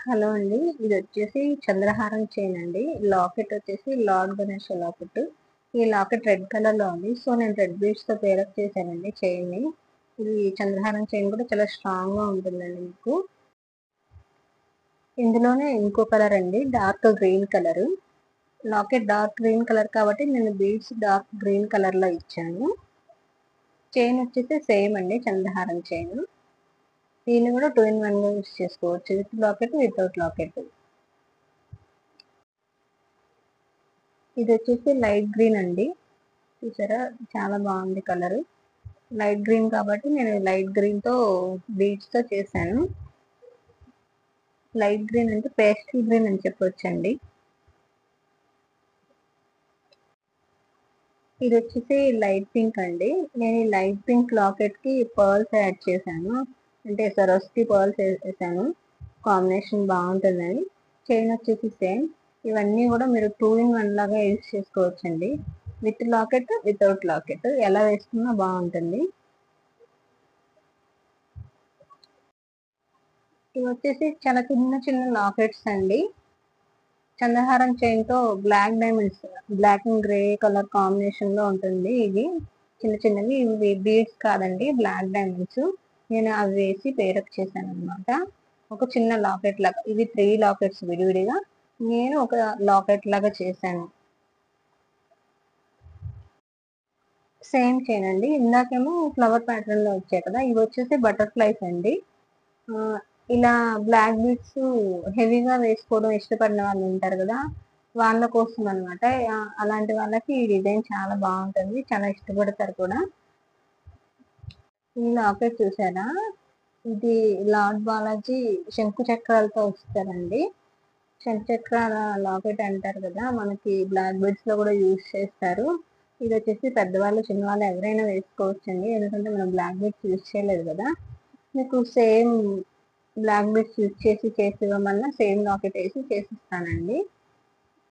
Hello అండి. ఇది వచ్చేసి చంద్రహారం చైన్ అండి. లాకెట్ వచ్చేసి లార్డ్ గణేష్ లాకెట్. ఈ లాకెట్ రెడ్ కలర్ లో ఉంది. సో నేను రెడ్ బీడ్స్ తో పేరప్ చేశానండి చైన్ ని. ఇది చంద్రహారం చైన్ కూడా చాలా స్ట్రాంగ్ గా ఉంటుందండి మీకు. ఇందులోనే ఇంకో కలర్ అండి, dark green colour. Locket dark green colour కాబట్టి నేను బీడ్స్ డార్క్ గ్రీన్ కలర్ లో ఇచ్చాను. చైన్ వచ్చేసి సేమ్ అండి, చంద్రహారం చైన్. దీన్ని కూడా 2 in 1 గా యూస్ చేసుకోవచ్చు, విత్ లాకెట్ వితౌట్ లాకెట్. ఇది వచ్చేసి లైట్ గ్రీన్ అండి. చూసారా చాలా బాగుంది కలర్. లైట్ గ్రీన్ కాబట్టి నేను లైట్ గ్రీన్ తో బీడ్స్ తో చేశాను. లైట్ గ్రీన్ అంటే పేస్టల్ గ్రీన్ అని చెప్పొచ్చండి. ఇది వచ్చేసి లైట్ పింక్ అండి. నేను ఈ లైట్ పింక్ లాకెట్ కి పర్ల్స్ యాడ్ చేశాను, అంటే సరోస్కి పర్ల్స్ వేసాను. కాంబినేషన్ బాగుంటుందని. చైన్ వచ్చేసి సేమ్. ఇవన్నీ కూడా మీరు 2 in 1 లాగా యూజ్ చేసుకోవచ్చండి, విత్ లాకెట్ వితౌట్ లాకెట్ ఎలా వేసుకున్నా బాగుంటుంది. ఇవి వచ్చేసి చాలా చిన్న చిన్న లాకెట్స్ అండి. చంద్రహారం చైన్ తో black diamonds, black and grey colour combination లో ఉంటుంది. ఇది చిన్న చిన్నవి, ఇవి బీడ్స్ కాదండి, బ్లాక్ డైమండ్స్. నేను అవి వేసి పేరప్ చేశాను అనమాట. ఒక చిన్న లాకెట్ లాగా, ఇవి 3 లాకెట్స్ విడివిడిగా, నేను ఒక లాకెట్ లాగా చేశాను. సేమ్ చైన్ అండి. ఇందాకేమో ఫ్లవర్ ప్యాటర్న్ లో వచ్చాయి కదా, ఇవి వచ్చేసి బటర్ఫ్లైస్ అండి. ఇలా బ్లాక్ బీడ్స్ హెవీగా వేసుకోవడం ఇష్టపడిన వాళ్ళు ఉంటారు కదా, వాళ్ళ కోసం అనమాట. అలాంటి వాళ్ళకి ఈ డిజైన్ చాలా బాగుంటుంది, చాలా ఇష్టపడతారు కూడా. ఈ లాకెట్ చూసారా, ఇది లార్డ్ బాలాజీ శంకు చక్రాలతో వస్తారండి. శంకు చక్రాల లాకెట్ అంటారు కదా, మనకి బ్లాక్ బీడ్స్ లో కూడా యూజ్ చేస్తారు. ఇది వచ్చేసి పెద్దవాళ్ళు చిన్నవాళ్ళు ఎవరైనా వేసుకోవచ్చండి, ఎందుకంటే మనం బ్లాక్ బీడ్స్ యూజ్ చేయలేదు కదా. మీకు సేమ్ బ్లాక్ బీడ్స్ యూజ్ చేసి ఇవ్వమన్నా సేమ్ లాకెట్ వేసి చేసిస్తానండి.